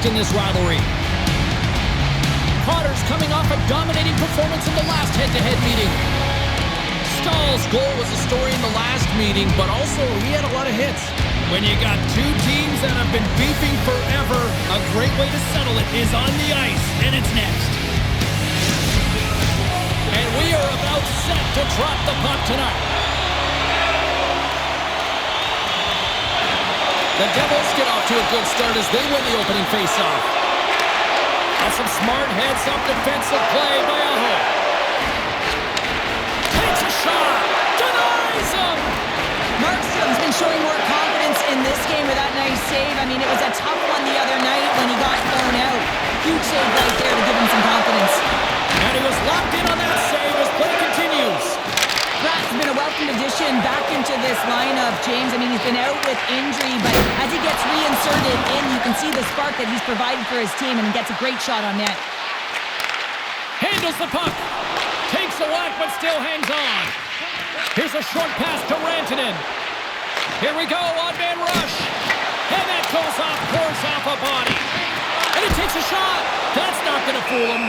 next in this rivalry. Potter's coming off a dominating performance in the last head-to-head meeting. Stahl's goal was a story in the last meeting, but also he had a lot of hits. When you got two teams that have been beefing forever, a great way to settle it is on the ice, and it's next. And we are about set to drop the puck tonight. The Devils get off to a good start as they win the opening faceoff. And some smart heads-up defensive play by Aho. Takes a shot. Denies him. Markstrom's been showing more confidence in this game with that nice save. I mean, it was a tough one the other night when he got thrown out. Huge save right there to give him some confidence. And he was locked in on that save as play continues. Pratt's been a welcome addition back into this lineup, James. I mean, he's been out with injury, but as he gets reinserted in, you can see the spark that he's provided for his team, and he gets a great shot on net. Handles the puck. Takes a whack, but still hangs on. Here's a short pass to Rantanen. Here we go, on-man rush. And that goes off, pours off a body. And he takes a shot. That's not going to fool him.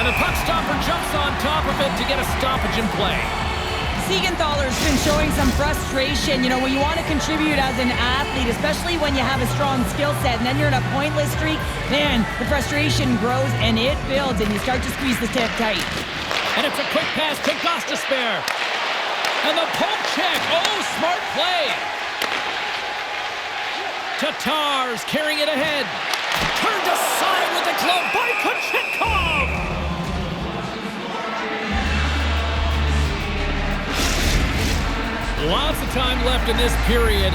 And the puck stopper jumps on top of it to get a stoppage in play. Siegenthaler's been showing some frustration. You know, when you want to contribute as an athlete, especially when you have a strong skill set, and then you're in a pointless streak, man, the frustration grows and it builds, and you start to squeeze the tip tight. And it's a quick pass to Gostisbehere. And the poke check. Oh, smart play. Tatar's carrying it ahead. Turned aside with the glove by Kochetkov. Lots of time left in this period.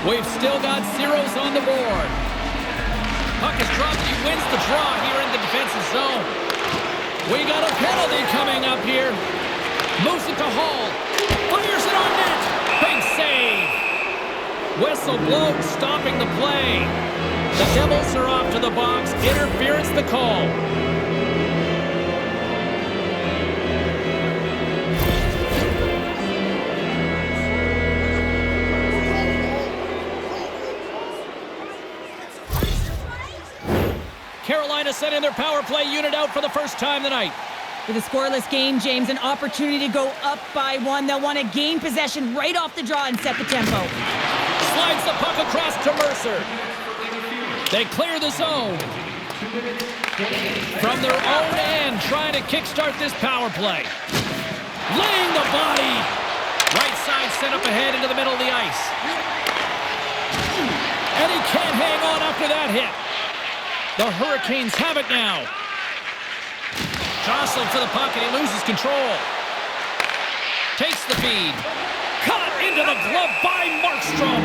We've still got zeros on the board. Puck is dropped. He wins the draw here in the defensive zone. We got a penalty coming up here. Moves it to Hall. Fires it on net. Big save. Whistle blown, stopping the play. The Devils are off to the box. Interference the call. Carolina sending their power play unit out for the first time tonight. With a scoreless game, James, an opportunity to go up by one. They'll want to gain possession right off the draw and set the tempo. Slides the puck across to Mercer. They clear the zone. From their own end, trying to kickstart this power play. Laying the body. Right side sent up ahead into the middle of the ice. And he can't hang on after that hit. The Hurricanes have it now. Jostling for the puck, and he loses control. Takes the feed. Caught into the glove by Markstrom.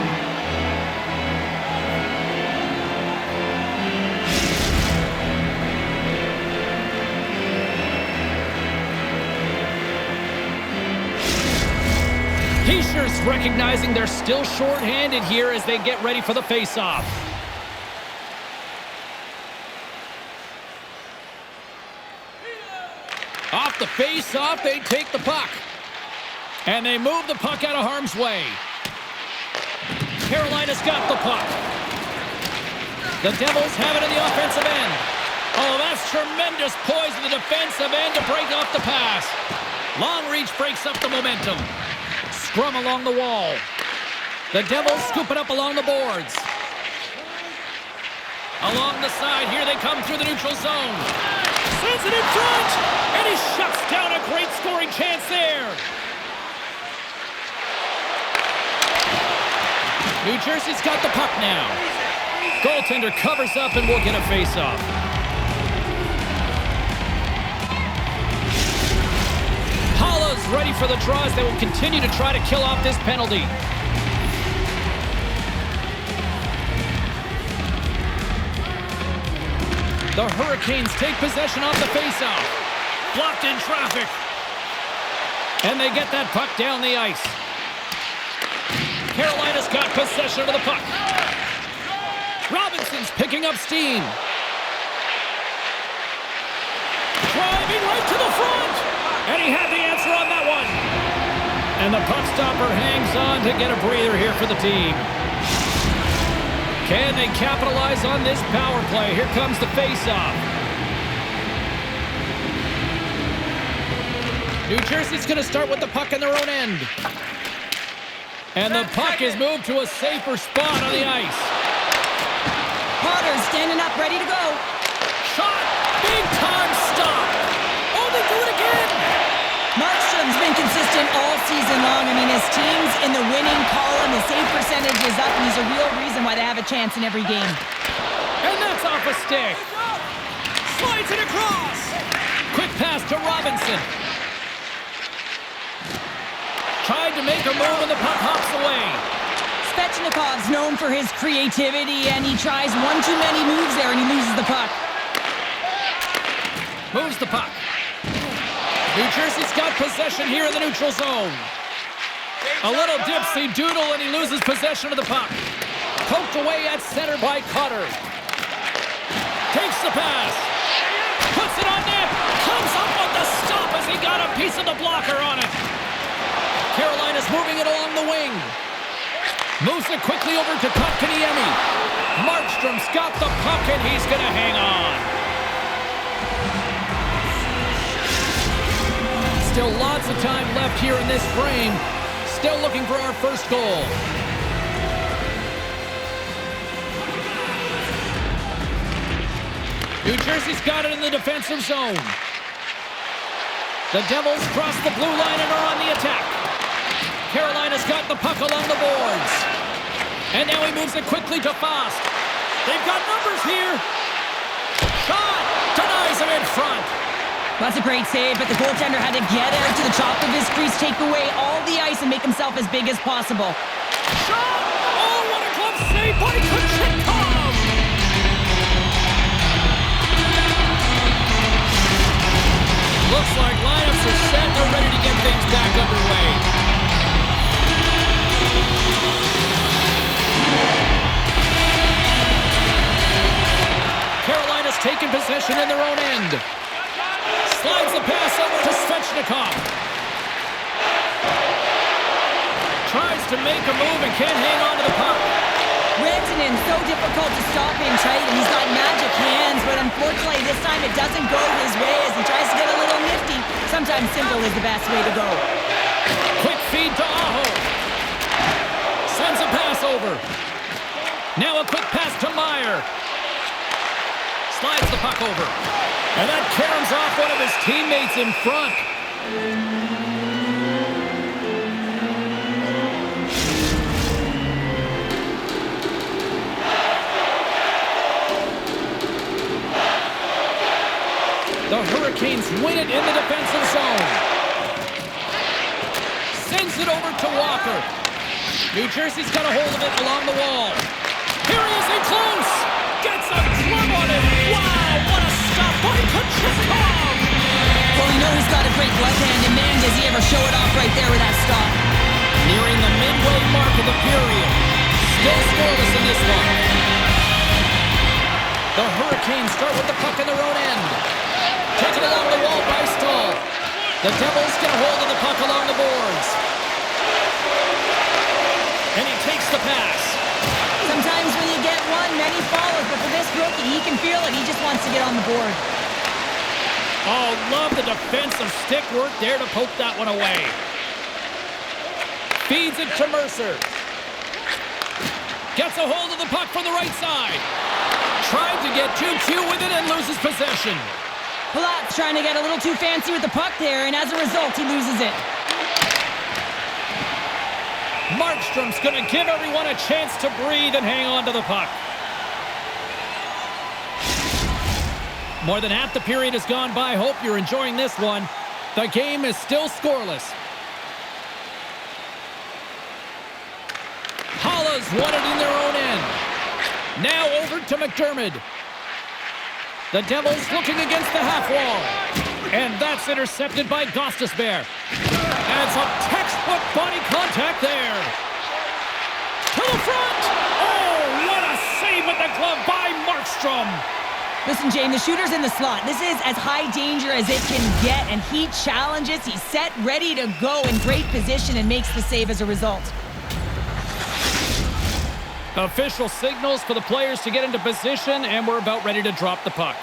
Heischer's recognizing they're still short-handed here as they get ready for the face-off. Off the face-off, they take the puck. And they move the puck out of harm's way. Carolina's got the puck. The Devils have it in the offensive end. Oh, that's tremendous poise in the defensive end to break off the pass. Long reach breaks up the momentum. Scrum along the wall. The Devils scoop it up along the boards. Along the side, here they come through the neutral zone. Sends it in front, and he shuts down a great scoring chance there. New Jersey's got the puck now. Goaltender covers up and will get a face-off. Hollow's ready for the draws. They will continue to try to kill off this penalty. The Hurricanes take possession off the faceoff. Blocked in traffic. And they get that puck down the ice. Carolina's got possession of the puck. Robinson's picking up steam. Driving right to the front. And he had the answer on that one. And the puck stopper hangs on to get a breather here for the team. Can they capitalize on this power play? Here comes the face-off. New Jersey's going to start with the puck in their own end. And the puck is moved to a safer spot on the ice. Potter's standing up, ready to go. Shot! Big time stop! Oh, they do it again! Markstrom's been consistent all season long. I mean, his team's in the winning column. His save percentage is up, and he's a real reason why they have a chance in every game. And that's off a stick. Slides it across. Quick pass to Robinson. Tried to make a move, and the puck hops away. Svechnikov's known for his creativity, and he tries one too many moves there, and he loses the puck. Moves the puck. New Jersey's got possession here in the neutral zone. A little dipsy doodle, and he loses possession of the puck. Poked away at center by Cutter. Takes the pass. Puts it on net. Comes up with the stop as he got a piece of the blocker on it. Carolina's moving it along the wing. Moves it quickly over to Kotkaniemi. Markstrom's got the puck, and he's going to hang on. Still lots of time left here in this frame. Still looking for our first goal. New Jersey's got it in the defensive zone. The Devils cross the blue line and are on the attack. Carolina's got the puck along the boards. And now he moves it quickly to Fost. They've got numbers here. Shot! Denies him in front. That's a great save, but the goaltender had to get out to the top of his crease, take away all the ice, and make himself as big as possible. Shot! Oh, what a glove save by Kucherov! Looks like lineups are set and they're ready to get things back underway. Carolina's taken possession in their own end. Slides the pass over to Svechnikov. Tries to make a move and can't hang on to the puck. Rantanen, so difficult to stop him tight, and he's got magic hands, but unfortunately this time it doesn't go his way as he tries to get a little nifty. Sometimes simple is the best way to go. Quick feed to Aho. Sends a pass over. Now a quick pass to Meyer. Slides the puck over. And that caroms off one of his teammates in front. The Hurricanes win it in the defensive zone. Sends it over to Walker. New Jersey's got a hold of it along the wall. Here he is in close. Gets a glove on it. Wow, what a stop by Kucherov. Well, you know he's got a great left hand, and man, does he ever show it off right there with that stop. Nearing the midway mark of the period. Still scoreless in this one. The Hurricanes start with the puck in their own end. Taken along the wall by Stahl. The Devils get a hold of the puck along the boards. And he takes the pass. Sometimes when you get one, many follow, but for this rookie, he can feel it. He just wants to get on the board. Oh, love the defensive stick work there to poke that one away. Feeds it to Mercer. Gets a hold of the puck from the right side. Tried to get too cute with it and loses possession. Palat's trying to get a little too fancy with the puck there, and as a result, he loses it. Markstrom's going to give everyone a chance to breathe and hang on to the puck. More than half the period has gone by. Hope you're enjoying this one. The game is still scoreless. Halla's won it in their own end. Now over to McDermott. The Devils looking against the half wall. And that's intercepted by Gostisbehere. And some textbook body contact there. To the front. Oh, what a save with the glove by Markstrom. Listen, Jane, the shooter's in the slot. This is as high danger as it can get, and he challenges. He's set, ready to go in great position and makes the save as a result. Official signals for the players to get into position, and we're about ready to drop the puck.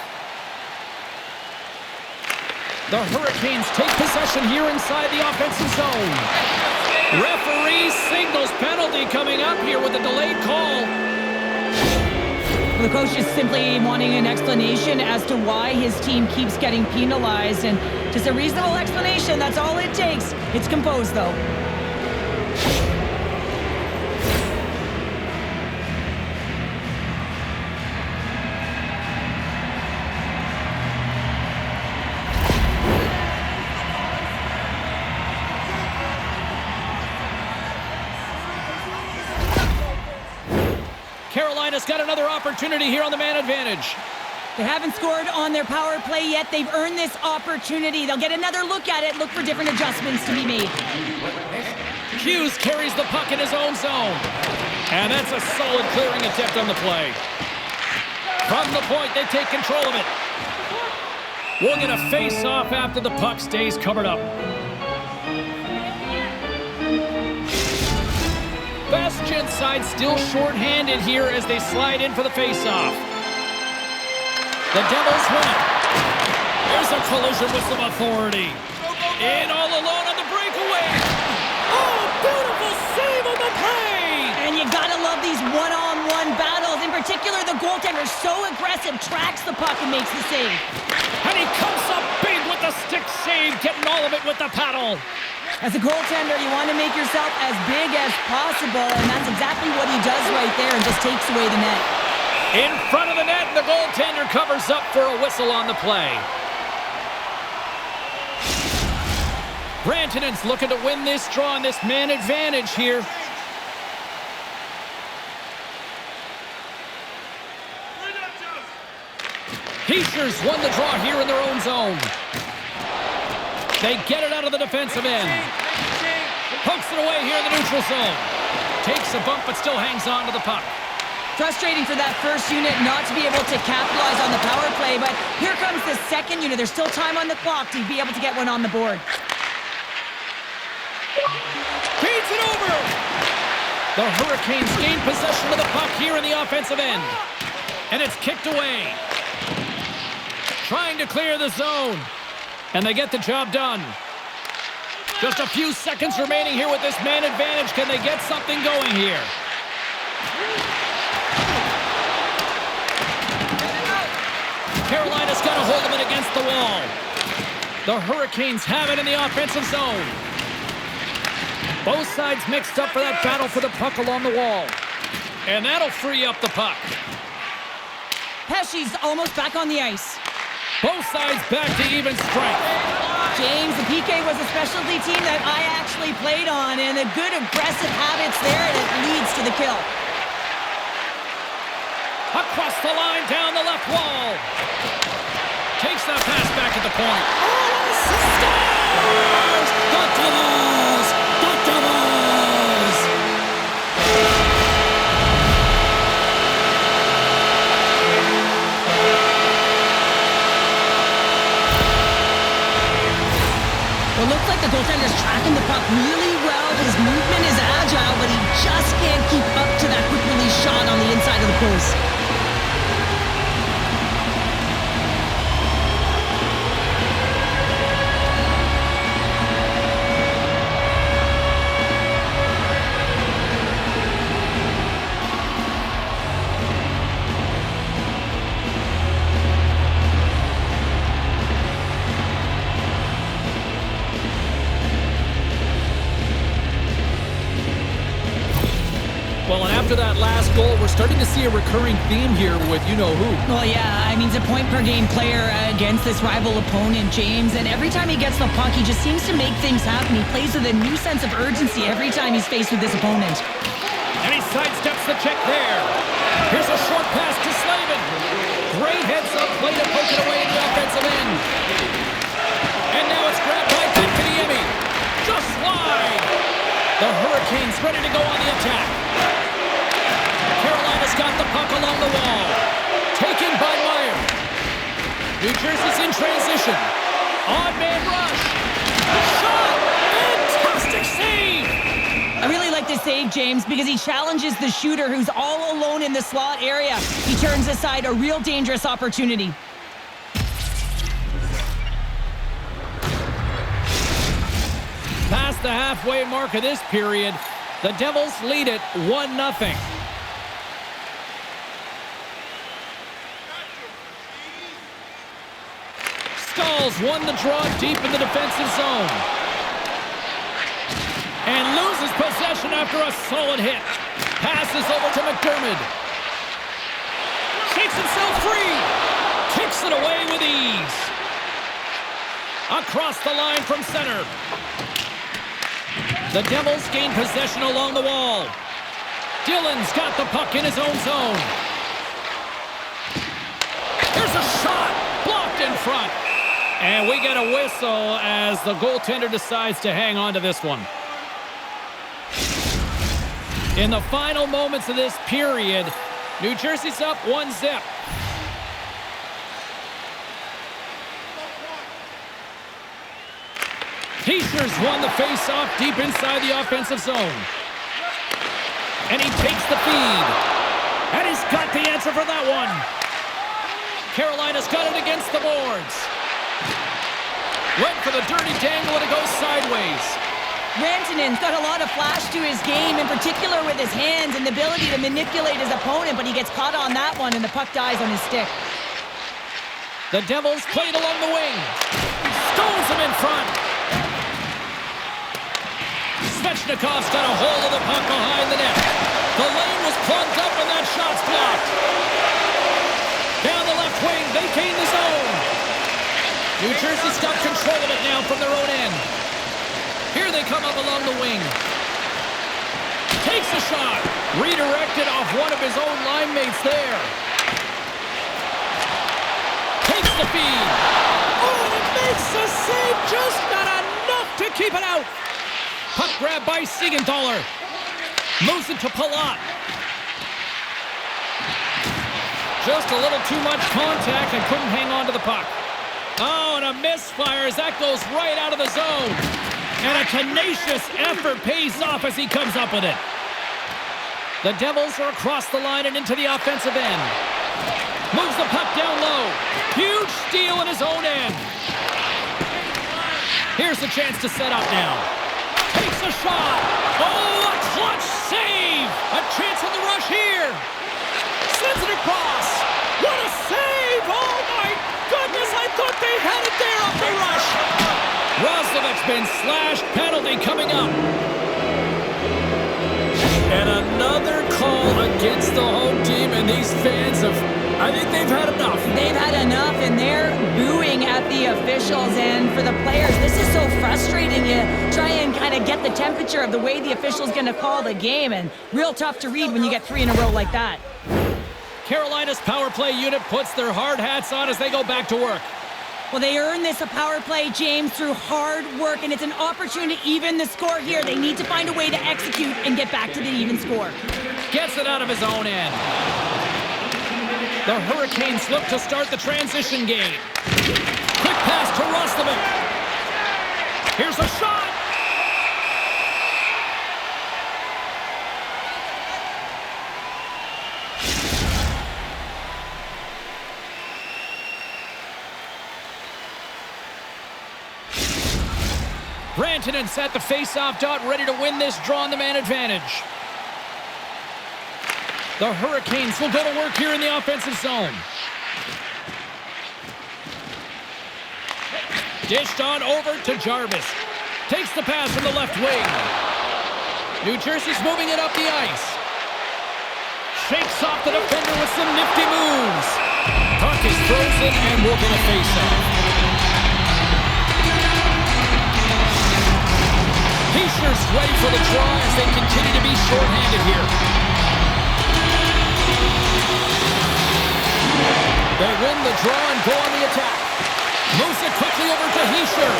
The Hurricanes take possession here inside the offensive zone. Referee signals penalty coming up here with a delayed call. The coach is simply wanting an explanation as to why his team keeps getting penalized, and just a reasonable explanation, that's all it takes. It's composed, though. Carolina's got another opportunity here on the man advantage. They haven't scored on their power play yet. They've earned this opportunity. They'll get another look at it, look for different adjustments to be made. Hughes carries the puck in his own zone. And that's a solid clearing attempt on the play. From the point, they take control of it. We'll get a face-off after the puck stays covered up. Bastion's side still short-handed here as they slide in for the face-off. The Devils win it. There's a collision with some authority. In all alone on the breakaway. Oh, beautiful save on the play! And you gotta love these one-on-one battles. In particular, the goaltender so aggressive, tracks the puck and makes the save. And he comes up big with the stick save, getting all of it with the paddle. As a goaltender, you want to make yourself as big as possible, and that's exactly what he does right there and just takes away the net. In front of the net, the goaltender covers up for a whistle on the play. Rantanen's looking to win this draw on this man advantage here. Heischer's won the draw here in their own zone. They get it out of the defensive end. Pokes it away here in the neutral zone. Takes a bump but still hangs on to the puck. Frustrating for that first unit not to be able to capitalize on the power play, but here comes the second unit. There's still time on the clock to be able to get one on the board. Feeds it over! The Hurricanes gain possession of the puck here in the offensive end. And it's kicked away. Trying to clear the zone. And they get the job done. Just a few seconds remaining here with this man advantage. Can they get something going here? Carolina's got a hold of it against the wall. The Hurricanes have it in the offensive zone. Both sides mixed up for that battle for the puck along the wall. And that'll free up the puck. Pesce's almost back on the ice. Both sides back to even strength. James, the PK was a specialty team that I actually played on, and the good aggressive habits there, and it leads to the kill. Across the line, down the left wall. Takes that pass back at the point. Oh, scores! The Devils! The Devils! Well, it looks like the goaltender's tracking the puck really well. His movement is agile, but he just can't keep up to that quick release shot on the inside of the post. Well, and after that last goal, we're starting to see a recurring theme here with you-know-who. Well, yeah, I mean, he's a point-per-game player against this rival opponent, James, and every time he gets the puck, he just seems to make things happen. He plays with a new sense of urgency every time he's faced with this opponent. And he sidesteps the check there. Here's a short pass to Slavin. Great heads-up play to poke it away in the offensive end. And now it's grabbed by Kotkaniemi. Just wide. The Hurricanes ready to go on the attack. Carolina's got the puck along the wall. Taken by Meyer. New Jersey's in transition. On-man rush. Shot! Fantastic save! I really like this to save, James, because he challenges the shooter who's all alone in the slot area. He turns aside a real dangerous opportunity. Past the halfway mark of this period, the Devils lead it 1-0. Stalls won the draw deep in the defensive zone. And loses possession after a solid hit. Passes over to McDermott. Shakes himself free. Kicks it away with ease. Across the line from center. The Devils gain possession along the wall. Dillon's got the puck in his own zone. Here's a shot. Blocked in front. And we get a whistle as the goaltender decides to hang on to this one. In the final moments of this period, New Jersey's up 1-0. Heischer's won the face-off deep inside the offensive zone. And he takes the feed. And he's got the answer for that one. Carolina's got it against the boards. Went for the dirty dangle and it goes sideways. Rantanen's got a lot of flash to his game, in particular with his hands and the ability to manipulate his opponent, but he gets caught on that one and the puck dies on his stick. The Devils played along the wing. Stones him in front. Svechnikov's got a hold of the puck behind the net. The lane was plugged up and that shot's blocked. Down the left wing, they gain the zone. New Jersey's got control of it now from their own end. Here they come up along the wing. Takes a shot. Redirected off one of his own line mates there. Takes the feed. Oh, and it makes the save. Just not enough to keep it out. Puck grab by Siegenthaler. Moves it to Palat. Just a little too much contact and couldn't hang on to the puck. Oh, and a misfire as that goes right out of the zone. And a tenacious effort pays off as he comes up with it. The Devils are across the line and into the offensive end. Moves the puck down low. Huge steal in his own end. Here's a chance to set up now. Takes a shot. Oh, a clutch save. A chance on the rush here. Sends it across. What a save. Oh, my goodness. I thought they had it there off the rush. Roslovic's been slashed. Penalty coming up. And another call against the home team, and these fans I think they've had enough. They've had enough, and they're booing at the officials. And for the players, this is so frustrating. You try and kind of get the temperature of the way the official's going to call the game, and real tough to read when you get 3 in a row like that. Carolina's power play unit puts their hard hats on as they go back to work. Well, they earn this a power play, James, through hard work, and it's an opportunity to even the score here. They need to find a way to execute and get back to the even score. Gets it out of his own end. The Hurricanes look to start the transition game. Quick pass to Roslovic. Here's a shot. Rantanen's at the face-off dot, ready to win this draw on the man advantage. The Hurricanes will go to work here in the offensive zone. Dished on over to Jarvis. Takes the pass from the left wing. New Jersey's moving it up the ice. Shakes off the defender with some nifty moves. Puck is frozen and we're going to face off. Heischer's ready for the draw as they continue to be shorthanded here. They win the draw and go on the attack. Moves it quickly over to Hischer.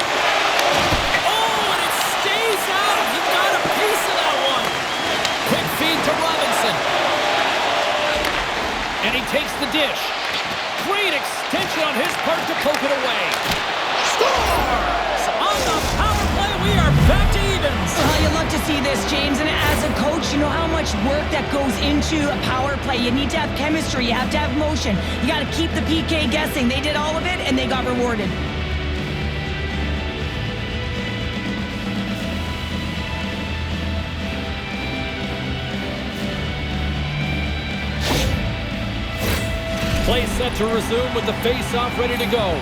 Oh, and it stays out. He got a piece of that one. Quick feed to Robinson. And he takes the dish. Great extension on his part to poke it away. Scores! On the power play, we are Back to evens. You love to see this, James. And as a coach, you know how much work that goes into a power play. You need to have chemistry. You have to have motion. You got to keep the PK guessing. They did all of it, and they got rewarded. Play set to resume with the face-off ready to go.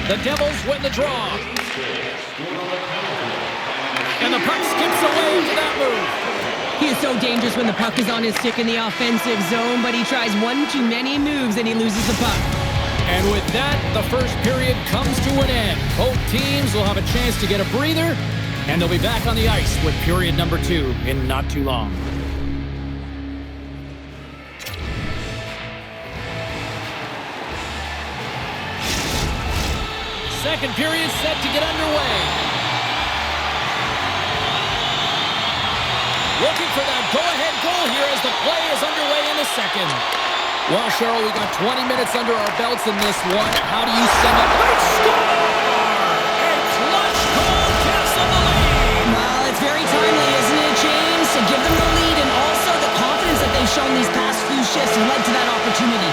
The Devils win the draw. And the puck skips away into that move. He is so dangerous when the puck is on his stick in the offensive zone, but he tries one too many moves and he loses the puck. And with that, the first period comes to an end. Both teams will have a chance to get a breather, and they'll be back on the ice with period number 2 in not too long. Second period set to get underway. Looking for that go-ahead goal here as the play is underway in the second. Well, Cheryl, we got 20 minutes under our belts in this one. How do you sum up? They score! A clutch goal gives them the lead. Well, it's very timely, isn't it, James? To give them the lead and also the confidence that they've shown these past few shifts led to that opportunity.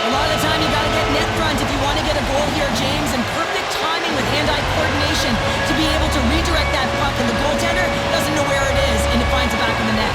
A lot of the time, you got to get net front if you want to get a goal here, James, and perfect timing with hand-eye coordination to be able to redirect that puck, and the goaltender doesn't know where it is, and it finds the back of the net.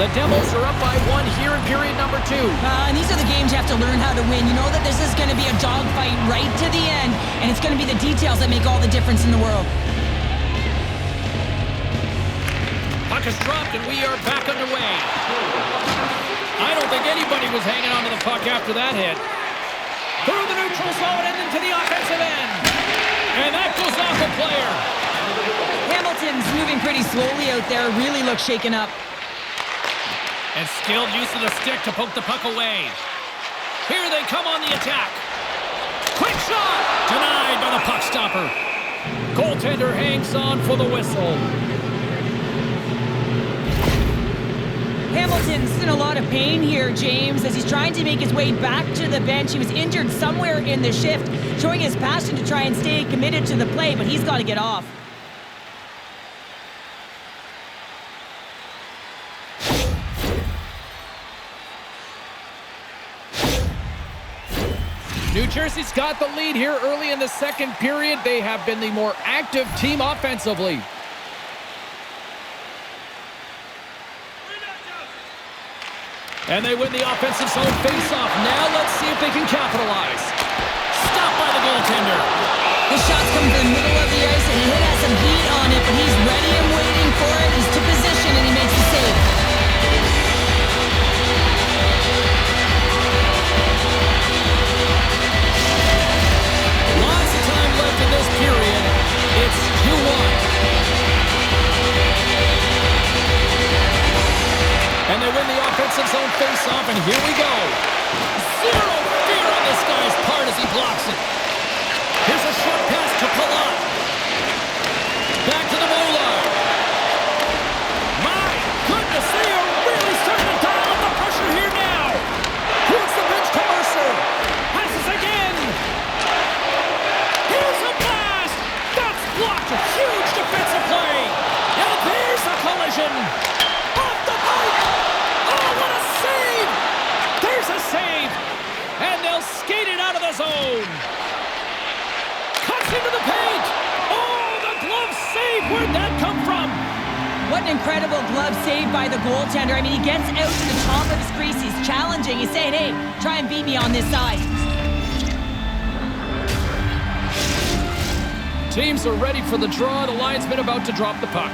The Devils are up by 1 here in period number 2. And these are the games you have to learn how to win. You know that this is going to be a dogfight right to the end, and it's going to be the details that make all the difference in the world. Puck is dropped, and we are back underway. I don't think anybody was hanging on to the puck after that hit. Through the neutral zone and into the offensive end. And that goes off a player. Hamilton's moving pretty slowly out there, really looks shaken up. And skilled use of the stick to poke the puck away. Here they come on the attack. Quick shot! Denied by the puck stopper. Goaltender hangs on for the whistle. Hamilton's in a lot of pain here, James, as he's trying to make his way back to the bench. He was injured somewhere in the shift, showing his passion to try and stay committed to the play, but he's got to get off. New Jersey's got the lead here early in the second period. They have been the more active team offensively. And they win the offensive zone face-off. Now let's see if they can capitalize. Stopped by the goaltender. The shot's come to the middle of the ice, and he has some heat on it, but he's ready and waiting for it. He's to position, and he makes the save. Lots of time left in this period. It's 2-1. And they win the offensive zone face-off, and here we go. Zero fear on this guy's part as he blocks it. Here's a short pass to Palat. Back to the blue line. My goodness, they are really starting to dial up the pressure here now. Here's the bench to Mercer. Passes again. Here's a blast. That's blocked. A huge defensive play. And there's a collision. Off the pipe. Oh, what a save. There's a save. And they'll skate it out of the zone. Cuts into the paint. Oh, the glove save. Where'd that come from? What an incredible glove save by the goaltender. I mean, he gets out to the top of his crease. He's challenging. He's saying, hey, try and beat me on this side. Teams are ready for the draw. The linesman about to drop the puck.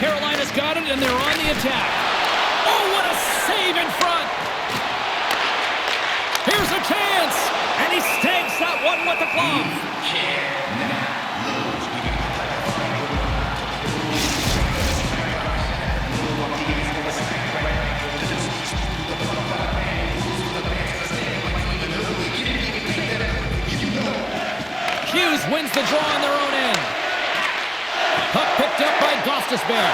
Carolina's got it, and they're on the attack. Oh, what a save in front. Here's a chance, and he stakes that one with the glove. wins the draw on their own end. Puck picked up by Gostisbehere.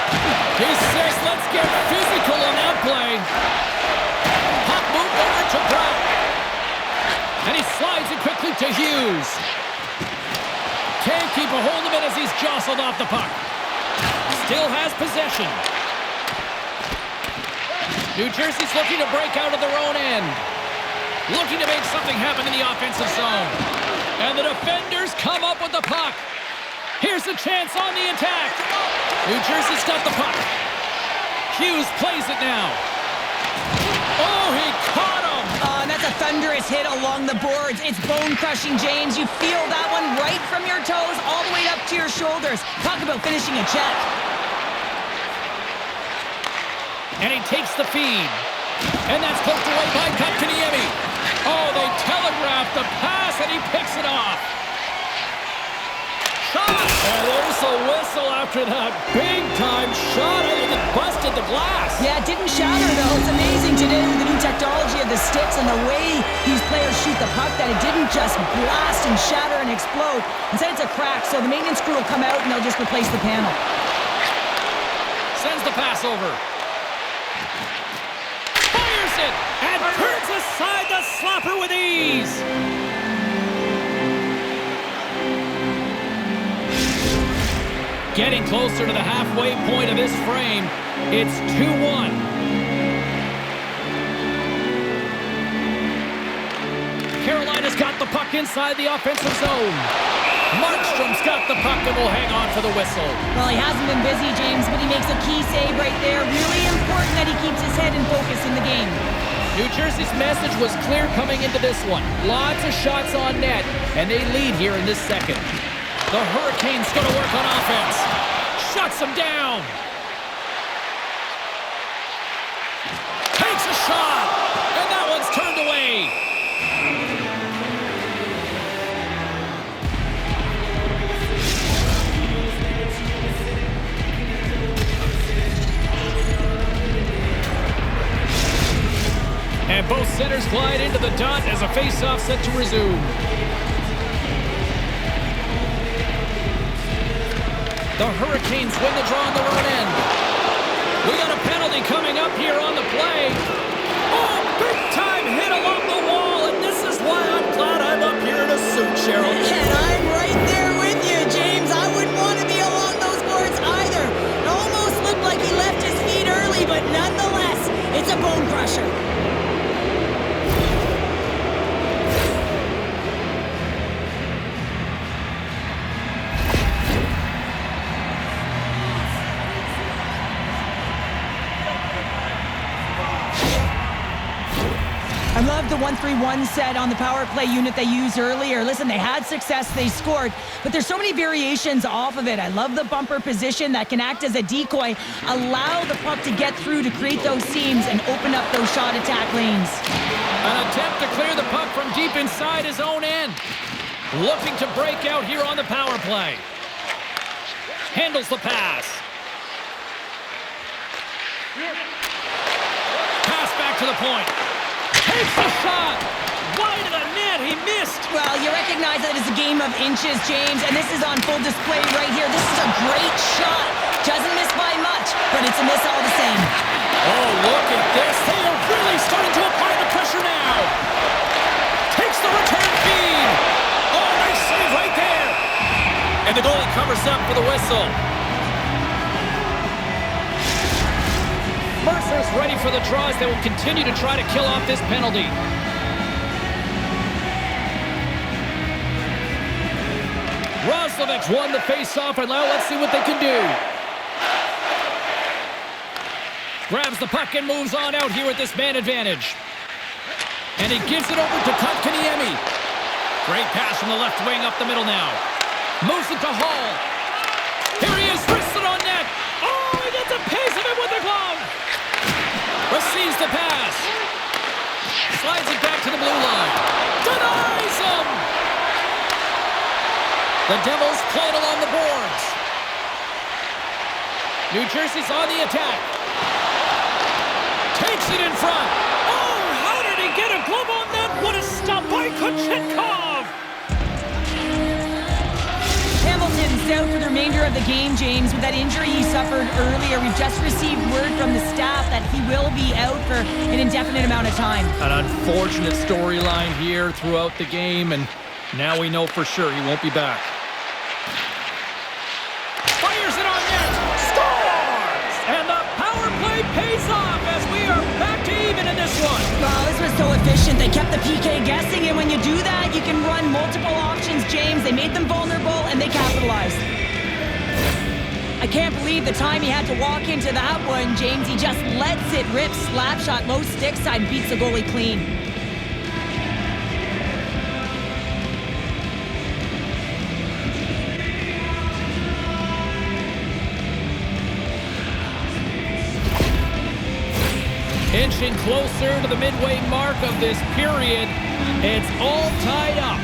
He says, let's get physical on that play. Puck moved over to Brown. And he slides it quickly to Hughes. Can't keep a hold of it as he's jostled off the puck. Still has possession. New Jersey's looking to break out of their own end. Looking to make something happen in the offensive zone. And the defenders come up with the puck. Here's a chance on the attack. New Jersey's got the puck. Hughes plays it now. Oh, he caught him. And that's a thunderous hit along the boards. It's bone-crushing, James. You feel that one right from your toes all the way up to your shoulders. Talk about finishing a check. And he takes the feed. And that's poked away by Kotkaniemi. Oh, they telegraph the pass, and he picks it off. Shot! And there's a whistle after that big-time shot. I think it busted the glass. Yeah, it didn't shatter, though. It's amazing today with the new technology of the sticks and the way these players shoot the puck that it didn't just blast and shatter and explode. Instead, it's a crack, so the maintenance crew will come out and they'll just replace the panel. Sends the pass over. Fires it and turns aside the slapper with ease. Getting closer to the halfway point of this frame. It's 2-1. Carolina's got the puck inside the offensive zone. Markstrom's got the puck and will hang on for the whistle. Well, he hasn't been busy, James, but he makes a key save right there. Really important that he keeps his head in focus in the game. New Jersey's message was clear coming into this one. Lots of shots on net, and they lead here in this second. The Hurricanes going to work on offense. Shuts him down. Takes a shot, and that one's turned away. And both centers glide into the dot as a face-off set to resume. The Hurricanes win the draw on their own end. We got a penalty coming up here on the play. Oh, big-time hit along the wall, and this is why I'm glad I'm up here in a suit, Cheryl. And I'm right there with you, James. I wouldn't want to be along those boards either. It almost looked like he left his feet early, but nonetheless, it's a bone crusher. I love the 1-3-1 set on the power play unit they used earlier. Listen, they had success, they scored, but there's so many variations off of it. I love the bumper position that can act as a decoy, allow the puck to get through to create those seams and open up those shot attack lanes. An attempt to clear the puck from deep inside his own end. Looking to break out here on the power play. Handles the pass. Pass back to the point. Takes the shot. Wide of the net. He missed. Well, you recognize that it's a game of inches, James, and this is on full display right here. This is a great shot. Doesn't miss by much, but it's a miss all the same. Oh, look at this. They are really starting to apply the pressure now. Takes the return feed. Oh, nice save right there. And the goalie covers up for the whistle. Mercer's ready for the draws. They will continue to try to kill off this penalty. Roslovic won the face-off, and now let's see what they can do. Grabs the puck and moves on out here with this man advantage. And he gives it over to Kotkaniemi. Great pass from the left wing up the middle now. Moves it to Hall. Here he is, wristed on net. Oh, he gets a piece of it with the glove. Receives the pass. Slides it back to the blue line. Denies him. The Devils play it along the boards. New Jersey's on the attack. Takes it in front. Oh, how did he get a glove on that? What a stop by Kochetkov. of the game, James. With that injury he suffered earlier, we've just received word from the staff that he will be out for an indefinite amount of time. An unfortunate storyline here throughout the game, and now we know for sure he won't be back. Fires it on net. Scores! And the power play pays off as we are back to even in this one. Well, this was so efficient. They kept the PK guessing, and when you do that, you can run multiple options, James. They made them vulnerable, and they capitalized. I can't believe the time he had to walk into that one, James. He just lets it rip. Slap shot, low stick side, beats the goalie clean. Inching closer to the midway mark of this period. It's all tied up.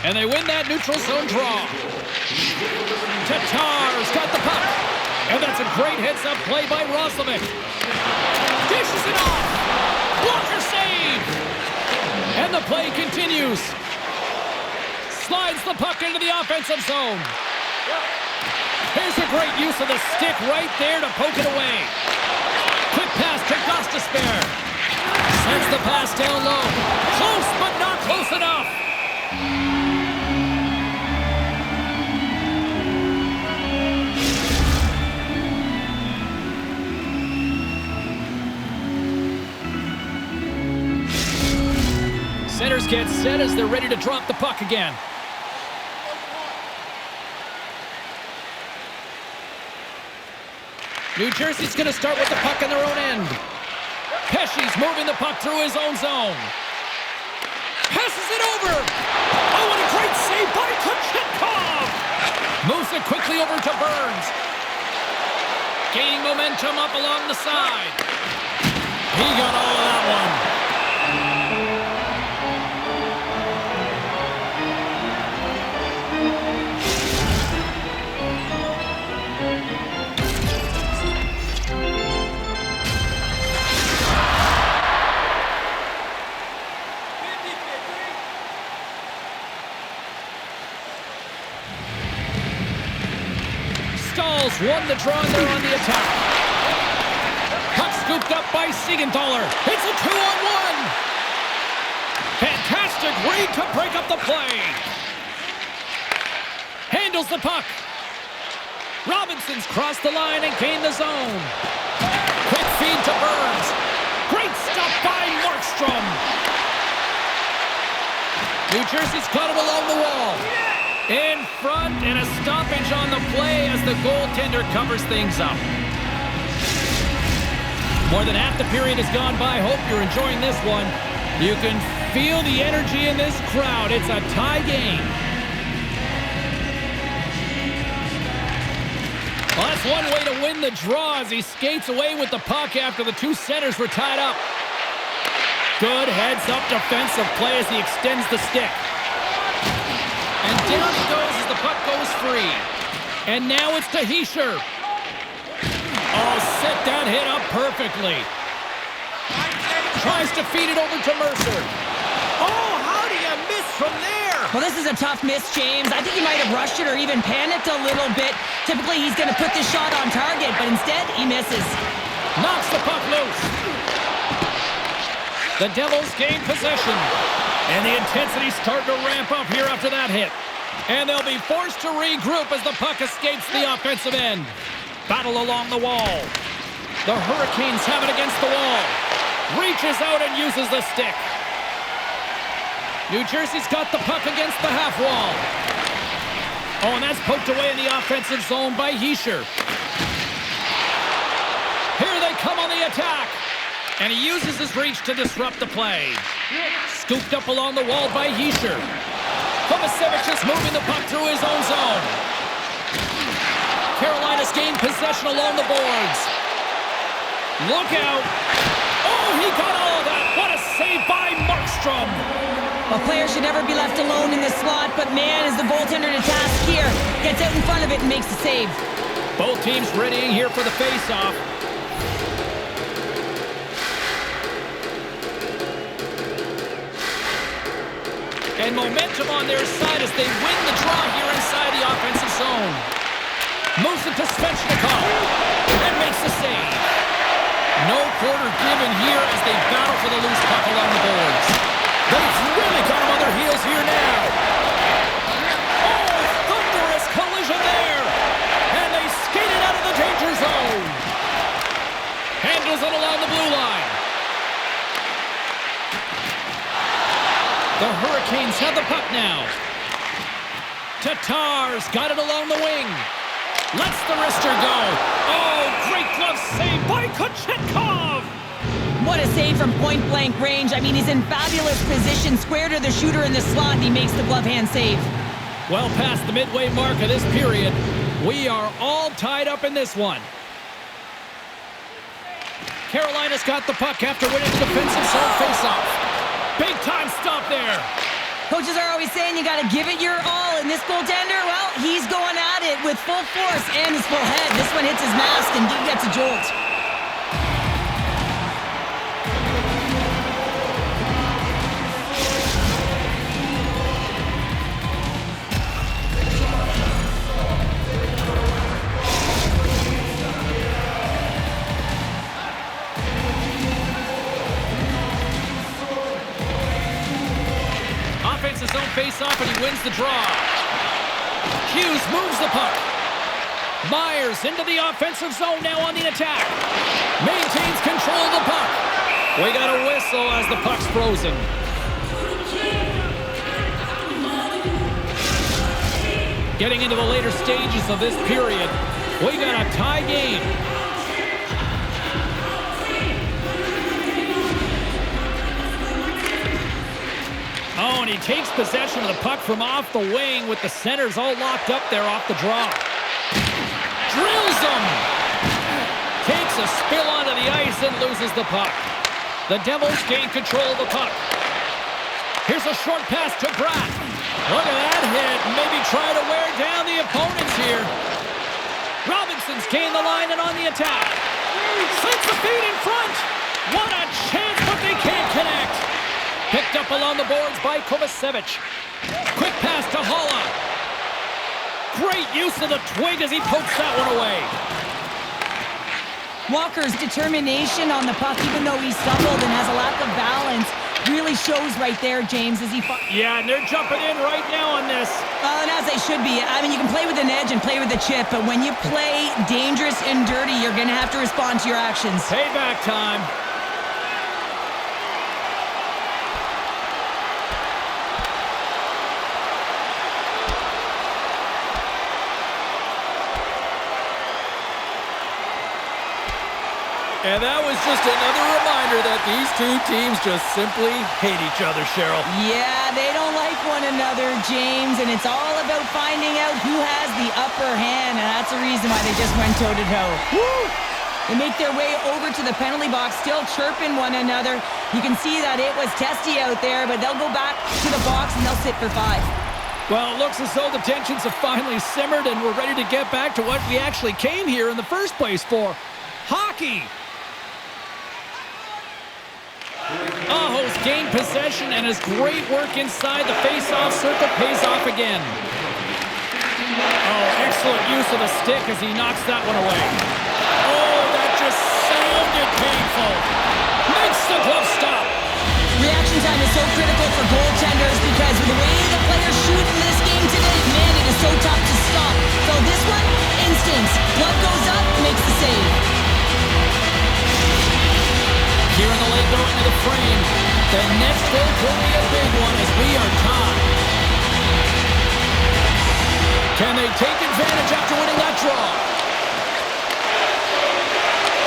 And they win that neutral zone draw. Tatar's got the puck. And that's a great heads-up play by Roslovic. Dishes it off. Blocker save. And the play continues. Slides the puck into the offensive zone. Here's a great use of the stick right there to poke it away. Quick pass to Gostisbehere. Sends the pass down low. Close, but not close enough. Centers get set as they're ready to drop the puck again. New Jersey's going to start with the puck in their own end. Pesci's moving the puck through his own zone. Passes it over. Oh, what a great save by Kochetkov. Moves it quickly over to Burns. Gaining momentum up along the side. He got all of that one. Stalls won the draw, and they're on the attack. Puck scooped up by Siegenthaler. It's a 2-on-1. Fantastic read to break up the play. Handles the puck. Robinson's crossed the line and gained the zone. Quick feed to Burns. Great stop by Markstrom. New Jersey's caught him along the wall. In front, and a stoppage on the play as the goaltender covers things up. More than half the period has gone by. Hope you're enjoying this one. You can feel the energy in this crowd. It's a tie game. Well, that's one way to win the draw as he skates away with the puck after the two centers were tied up. Good heads-up defensive play as he extends the stick. And down he goes as the puck goes free. And now it's to Hischier. Oh, set that hit up perfectly. Tries to feed it over to Mercer. Oh, how do you miss from there? Well, this is a tough miss, James. I think he might have rushed it or even panicked a little bit. Typically, he's going to put this shot on target, but instead, he misses. Knocks the puck loose. The Devils gain possession. And the intensity's starting to ramp up here after that hit. And they'll be forced to regroup as the puck escapes the offensive end. Battle along the wall. The Hurricanes have it against the wall. Reaches out and uses the stick. New Jersey's got the puck against the half wall. Oh, and that's poked away in the offensive zone by Hischier. Here they come on the attack. And he uses his reach to disrupt the play. Scooped up along the wall by Hischier. Kovacevic is moving the puck through his own zone. Carolina's gained possession along the boards. Look out. Oh, he got all of that. What a save by Markstrom. A player should never be left alone in this slot, but man, is the goaltender to task here. Gets out in front of it and makes the save. Both teams readying here for the face-off. And momentum on their side as they win the draw here inside the offensive zone. Moves it to Svechnikov and makes the save. No quarter given here as they battle for the loose puck along the boards. They've really got them on their heels here now. Oh, thunderous collision there. And they skated out of the danger zone. Handles it along the blue line. The Hurricanes have the puck now. Tatar's got it along the wing. Lets the wrister go. Oh, great glove save by Kochetkov. What a save from point-blank range. I mean, he's in fabulous position, square to the shooter in the slot, and he makes the glove hand save. Well past the midway mark of this period, we are all tied up in this one. Carolina's got the puck after winning the defensive zone faceoff. Big time stop there. Coaches are always saying you got to give it your all. And this goaltender, well, he's going at it with full force and his full head. This one hits his mask and he gets a jolt. His own face-off, and he wins the draw. Hughes moves the puck. Myers into the offensive zone now on the attack. Maintains control of the puck. We got a whistle as the puck's frozen. Getting into the later stages of this period, we got a tie game. Oh, and he takes possession of the puck from off the wing with the centers all locked up there off the draw. Drills him! Takes a spill onto the ice and loses the puck. The Devils gain control of the puck. Here's a short pass to Bratt. Look at that hit. Maybe try to wear down the opponents here. Robinson's gained the line and on the attack. Sends the feed in front. What a chance, but they can't connect. Picked up along the boards by Kovacevic. Quick pass to Holla. Great use of the twig as he pokes that one away. Walker's determination on the puck, even though he stumbled and has a lack of balance, really shows right there, James, as he... Yeah, and they're jumping in right now on this. And as they should be. I mean, you can play with an edge and play with a chip, but when you play dangerous and dirty, you're going to have to respond to your actions. Payback time. And that was just another reminder that these two teams just simply hate each other, Cheryl. Yeah, they don't like one another, James, and it's all about finding out who has the upper hand, and that's the reason why they just went toe-to-toe. Woo! They make their way over to the penalty box, still chirping one another. You can see that it was testy out there, but they'll go back to the box and they'll sit for 5. Well, it looks as though the tensions have finally simmered and we're ready to get back to what we actually came here in the first place for. Hockey! Aho's gained possession and his great work inside the face-off circle pays off again. Oh, excellent use of the stick as he knocks that one away. Oh, that just sounded painful. Makes the glove stop. Reaction time is so critical for goaltenders because of the way the players shoot in this game today, man, it is so tough to stop. So this one, instincts. Glove goes up, makes the save. Here in the late going to the frame, the next goal could be a big one as we are tied. Can they take advantage after winning that draw?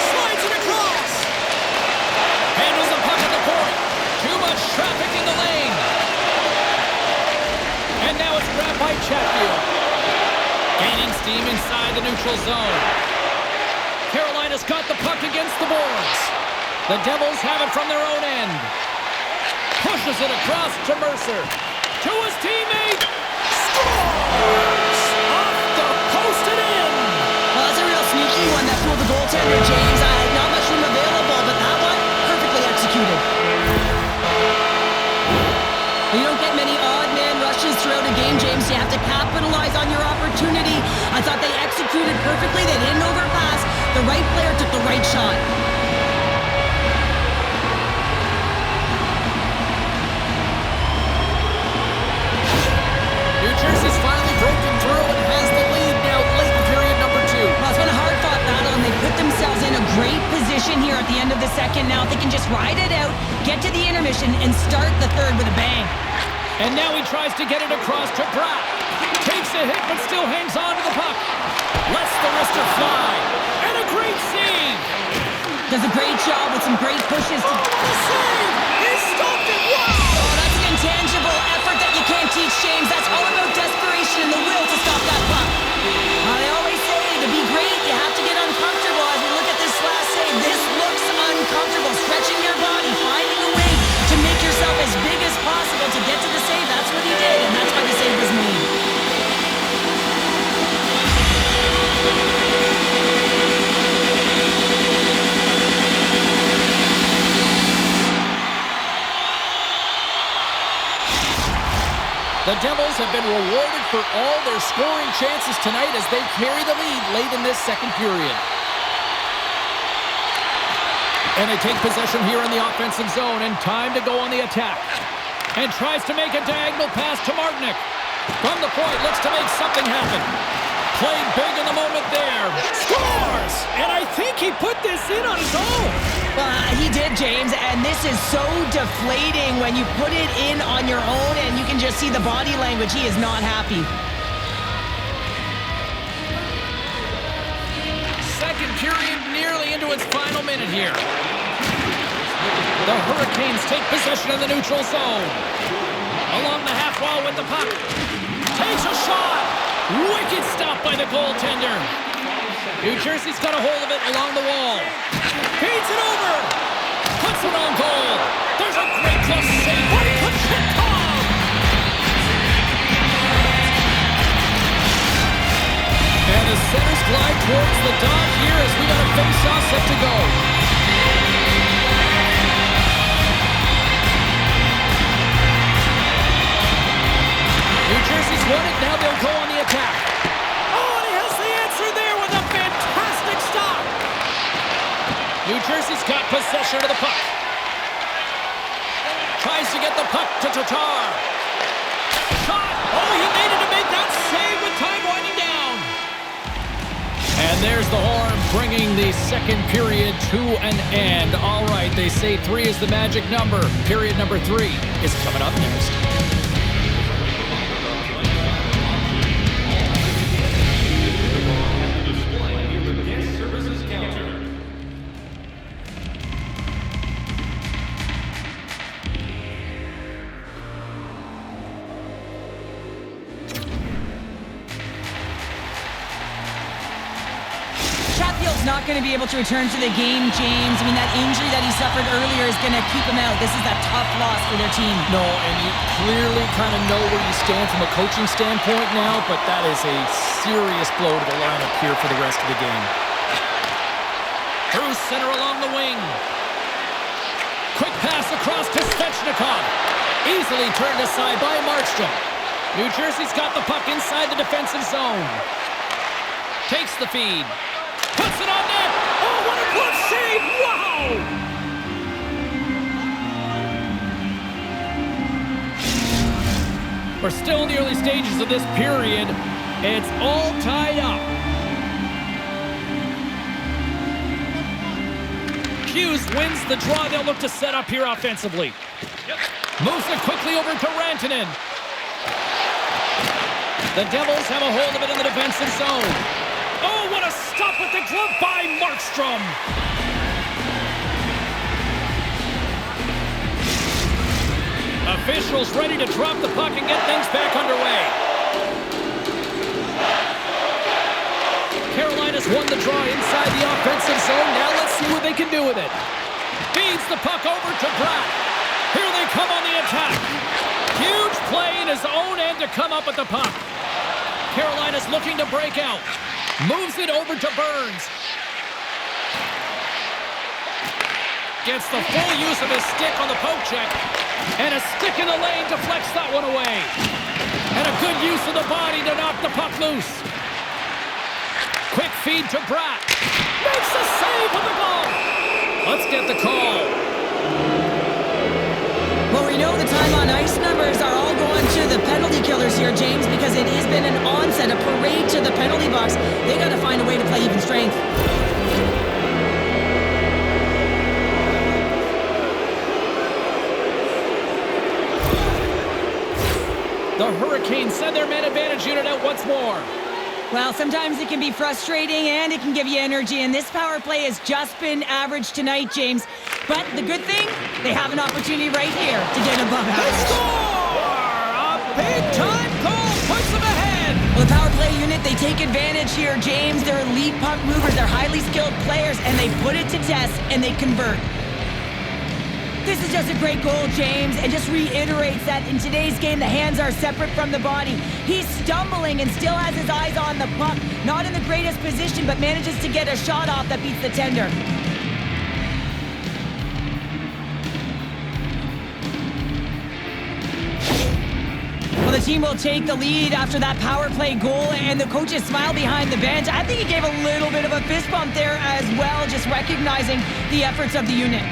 Slides it across. Handles the puck at the point. Too much traffic in the lane. And now it's grabbed by Chatfield. Gaining steam inside the neutral zone. Carolina's got the puck against the boards. The Devils have it from their own end. Pushes it across to Mercer. To his teammate. Scores! Off the post and in! Well, that's a real sneaky one that fooled the goaltender, James. Not much room available, but that one, perfectly executed. You don't get many odd the right shot. New Jersey's finally broken through and has the lead now late in period number 2. Well, it's been a hard-fought battle, and they put themselves in a great position here at the end of the second. Now, if they can just ride it out, get to the intermission, and start the third with a bang. And now he tries to get it across to Bratt. Takes a hit, but still hangs on to the puck. Lets the wrister fly. And a great save. Does a great job with some great pushes. Oh, what a save! He stopped it! Wow! Oh, that's an intangible effort that you can't teach, James. That's all about desperation and the will to stop that puck. They always say to be great, you have to get uncomfortable. As we look at this last save, this looks uncomfortable. Stretching your body, finding a way to make yourself as big as possible to get to the save. That's what he did, and that's why the save was made. The Devils have been rewarded for all their scoring chances tonight as they carry the lead late in this second period. And they take possession here in the offensive zone, and time to go on the attack. And tries to make a diagonal pass to Martinic. From the point, looks to make something happen. Played big in the moment there. Scores! And I think he put this in on his own. He did, James, and this is so deflating when you put it in on your own, and you can just see the body language. He is not happy. Second period nearly into its final minute here. The Hurricanes take possession of the neutral zone. Along the half wall with the puck. Takes a shot. Wicked stop by the goaltender. New Jersey's got a hold of it along the wall. Feeds it over. Puts it on goal. There's a great close save. What a kick off. And the centers glide towards the dot here as we got a face-off set to go. New Jersey's won it. Now they'll go on the attack. Oh, and he has the answer there with a fantastic stop. New Jersey's got possession of the puck. Tries to get the puck to Tatar. Shot! Oh, he made it to make that save with time winding down. And there's the horn bringing the second period to an end. All right, they say 3 is the magic number. Period number 3 is coming up next. Not going to be able to return to the game, James. I mean, that injury that he suffered earlier is going to keep him out. This is a tough loss for their team. No, and you clearly kind of know where you stand from a coaching standpoint now, but that is a serious blow to the lineup here for the rest of the game. Through center along the wing. Quick pass across to Svechnikov. Easily turned aside by Markstrom. New Jersey's got the puck inside the defensive zone. Takes the feed. Puts it on net! Oh, what a glove save! Wow! We're still in the early stages of this period. It's all tied up. Hughes wins the draw. They'll look to set up here offensively. Moves it quickly over to Rantanen. The Devils have a hold of it in the defensive zone. Oh, what a stop with the glove by Markstrom. Officials ready to drop the puck and get things back underway. Carolina's won the draw inside the offensive zone. Now let's see what they can do with it. Feeds the puck over to Bratt. Here they come on the attack. Huge play in his own end to come up with the puck. Carolina's looking to break out. Moves it over to Burns. Gets the full use of his stick on the poke check. And a stick in the lane deflects that one away. And a good use of the body to knock the puck loose. Quick feed to Bratt. Makes the save with the Let's get the call. Well, we know the time on ice numbers are all going to the penalty killers here, James, because it has been an onset, a parade to the penalty box. They got to find a way to play even strength. The Hurricanes send their man advantage unit out once more. Well, sometimes it can be frustrating and it can give you energy, and this power play has just been average tonight, James. But the good thing, they have an opportunity right here to get above They average. score! A big-time goal puts them ahead. Well, the power play unit, they take advantage here, James. They're elite puck movers, they're highly skilled players, and they put it to test, and they convert. This is just a great goal, James, and just reiterates that in today's game, the hands are separate from the body. He's stumbling and still has his eyes on the puck. Not in the greatest position, but manages to get a shot off that beats the tender. Well, the team will take the lead after that power play goal, and the coaches smile behind the bench. I think he gave a little bit of a fist bump there as well, just recognizing the efforts of the unit.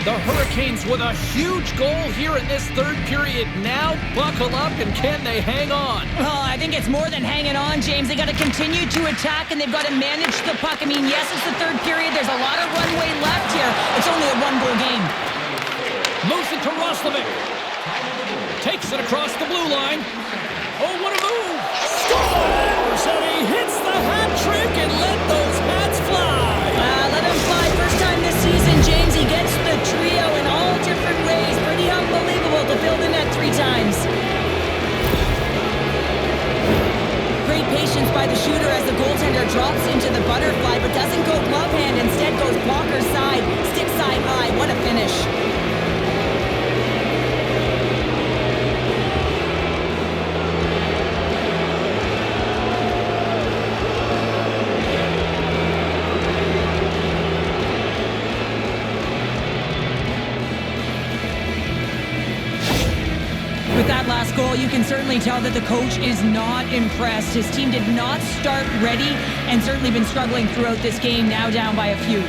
The Hurricanes with a huge goal here in this third period. Now buckle up, and can they hang on? Well, I think it's more than hanging on, James. They got to continue to attack, and they've got to manage the puck. I mean, yes, it's the third period. There's a lot of runway left here. It's only a one-goal game. Moves it to Roslovic. Takes it across the blue line. Oh, what a move! Scores! And he hits the hat trick and let those hats fly. Let him fly. First time this season, James. He gets the trio in all different ways. Pretty unbelievable to fill the net 3 times. Great patience by the shooter as the goaltender drops into the butterfly, but doesn't go glove hand. Instead goes blocker side, stick side high. What a finish. With that last goal, you can certainly tell that the coach is not impressed. His team did not start ready and certainly been struggling throughout this game, now down by a few.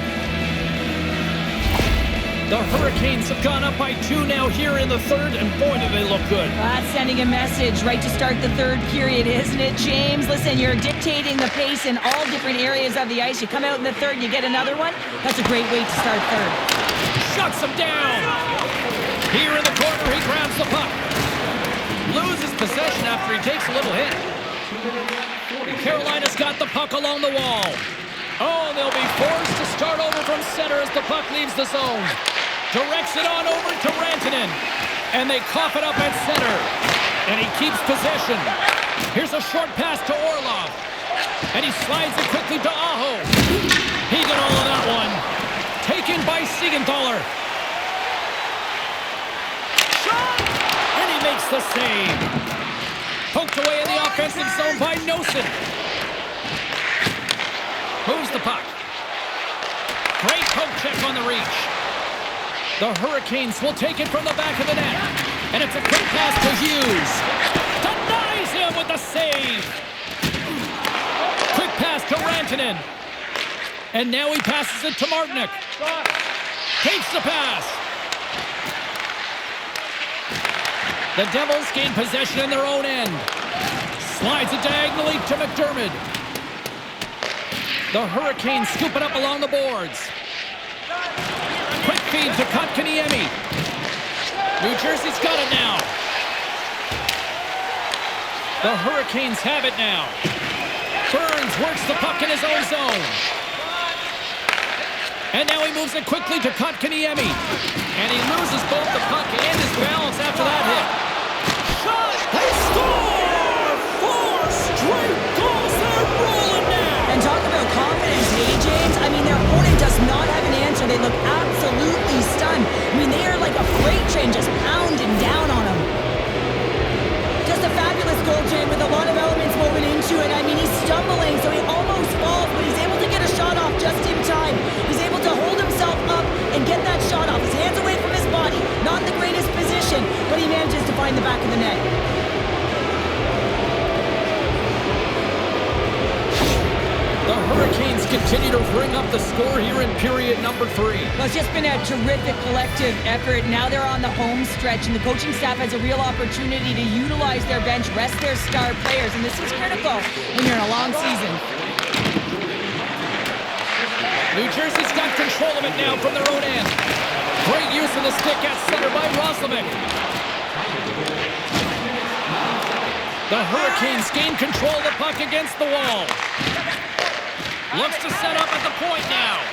The Hurricanes have gone up by 2 now here in the third, and boy, do they look good. That's sending a message right to start the third period, isn't it, James? Listen, you're dictating the pace in all different areas of the ice. You come out in the third, you get another one. That's a great way to start third. Shuts him down. Here in the corner, he grabs the puck. Loses possession after he takes a little hit. Carolina's got the puck along the wall. Oh, they'll be forced to start over from center as the puck leaves the zone. Directs it on over to Rantanen. And they cough it up at center. And he keeps possession. Here's a short pass to Orlov. And he slides it quickly to Aho. He got all of that one. Taken by Siegenthaler. And he makes the save. Poked away in the offensive zone by Nosen. Moves the puck. Great poke check on the reach. The Hurricanes will take it from the back of the net. And it's a quick pass to Hughes. Denies him with the save. Quick pass to Rantanen. And now he passes it to Martinic. Takes the pass. The Devils gain possession in their own end. Slides it diagonally to McDermott. The Hurricanes scoop it up along the boards. Quick feed to Kotkaniemi. New Jersey's got it now. The Hurricanes have it now. Burns works the puck in his own zone. And now he moves it quickly to Kotkaniemi. And he loses both the puck and his balance after that hit. Shot! They score! 4 straight goals. They're rolling now. And talk about confidence, hey, James? I mean, their opponent does not have an answer. They look absolutely stunned. I mean, they are like a freight train just pounding down on them. Just a fabulous goal, Jane, with a lot of elements woven into it. I mean, he's stumbling, so he almost falls, but he's able to get a shot off just in time. He's able to hold himself up and get that shot off. His hands away from his body, not in the greatest position, but he manages to find the score here in period number 3? Well, it's just been a terrific collective effort. Now they're on the home stretch, and the coaching staff has a real opportunity to utilize their bench, rest their star players, and this is critical when you're in a long season. New Jersey's got control of it now from their own end. Great use of the stick at center by Roslovic. The Hurricanes gain control of the puck against the wall. Looks to set up at the point now.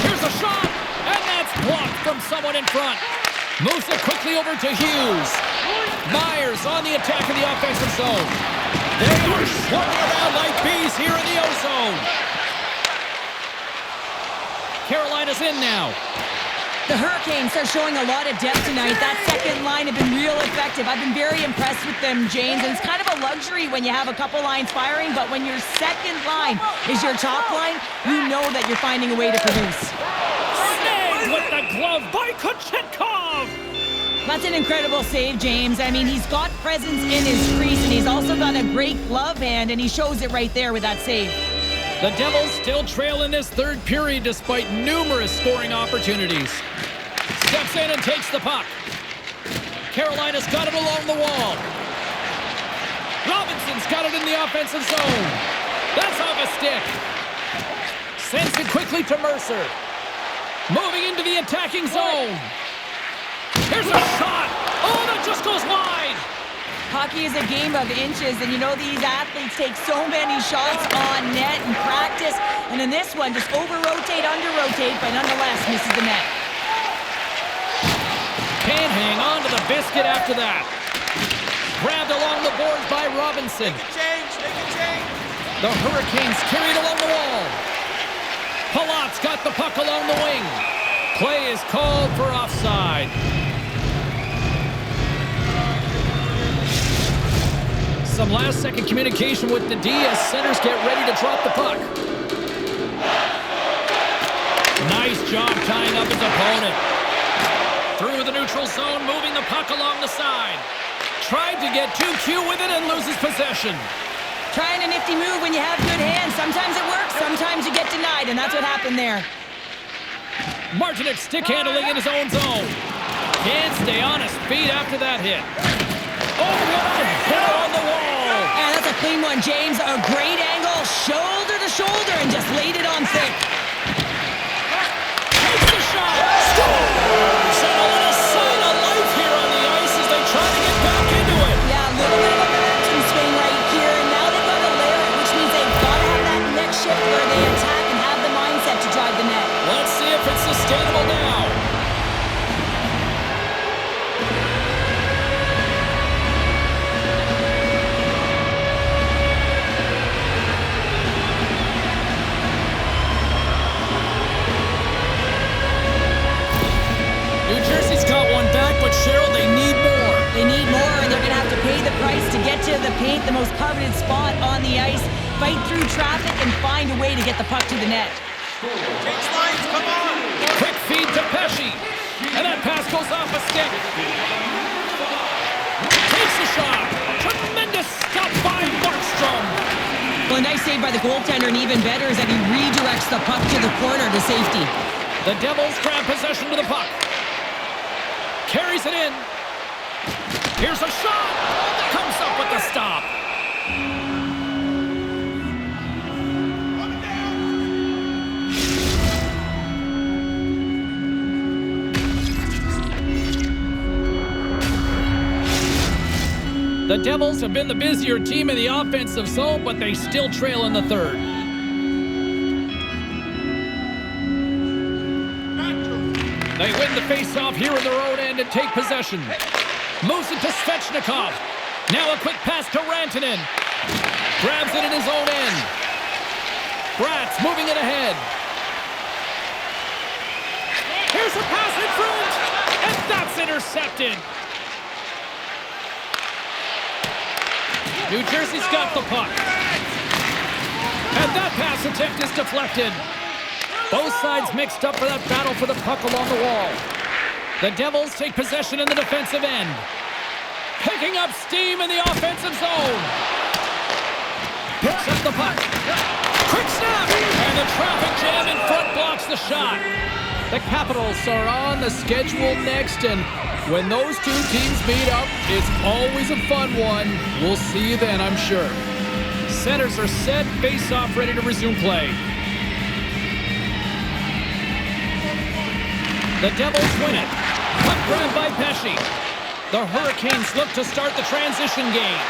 Here's a shot, and that's blocked from someone in front. Moves it quickly over to Hughes. Myers on the attack in the offensive zone. They are swarming around like bees here in the O-zone. Carolina's in now. The Hurricanes are showing a lot of depth tonight. That second line have been real effective. I've been very impressed with them, James. And it's kind of a luxury when you have a couple lines firing, but when your second line is your top line, you know that you're finding a way to produce. Snagged with the glove by Kochetkov. That's an incredible save, James. I mean, he's got presence in his crease, and he's also got a great glove hand, and he shows it right there with that save. The Devils still trail in this third period despite numerous scoring opportunities. Steps in and takes the puck. Carolina's got it along the wall. Robinson's got it in the offensive zone. That's off a stick. Sends it quickly to Mercer. Moving into the attacking zone. Here's a shot. Oh, that just goes wide. Hockey is a game of inches, and you know these athletes take so many shots on net in practice, and in this one, just over-rotate, under-rotate, but nonetheless misses the net. Can't hang on to the biscuit after that. Grabbed along the boards by Robinson. Make a change. The Hurricanes carried along the wall. Palat's got the puck along the wing. Play is called for offside. Some last-second communication with the D as centers get ready to drop the puck. Nice job tying up his opponent. Through the neutral zone, moving the puck along the side. Tried to get too cute with it and loses possession. Trying a nifty move when you have good hands. Sometimes it works, sometimes you get denied, and that's what happened there. Martinek stick handling in his own zone. Can't stay on his feet after that hit. Oh, what a hit on the wall! And that's a clean one, James. A great angle, shoulder to shoulder, and just laid it on thick. Takes the shot! Scores! And a little sign of life here on the ice as they try to get back into it. Yeah, a little bit of a momentum swing right here, and now they've got to layer it, which means they've got to have that next shift where they attack and have the mindset to drive the net. Let's see if it's sustainable now. Cheryl, they need more. They need more, and they're going to have to pay the price to get to the paint, the most coveted spot on the ice, fight through traffic, and find a way to get the puck to the net. Change lines, come on! Quick feed to Pesci, and that pass goes off a stick. Takes the shot. Tremendous stop by Markstrom. Well, a nice save by the goaltender, and even better is that he redirects the puck to the corner to safety. The Devils grab possession to the puck. Carries it in. Here's a shot. Comes up with the stop. The Devils have been the busier team in the offensive zone, but they still trail in the third. They win the faceoff here in their own end and take possession. Moves it to Svechnikov. Now a quick pass to Rantanen. Grabs it in his own end. Bratz moving it ahead. Here's a pass in front, and that's intercepted. New Jersey's got the puck. And that pass attempt is deflected. Both sides mixed up for that battle for the puck along the wall. The Devils take possession in the defensive end. Picking up steam in the offensive zone. Picks up the puck. Quick snap. And And the traffic jam in front blocks the shot. The Capitals are on the schedule next, and when those two teams meet up, it's always a fun one. We'll see you then, I'm sure. Centers are set, face-off ready to resume play. The Devils win it. Puck grab by Pesce. The Hurricanes look to start the transition game.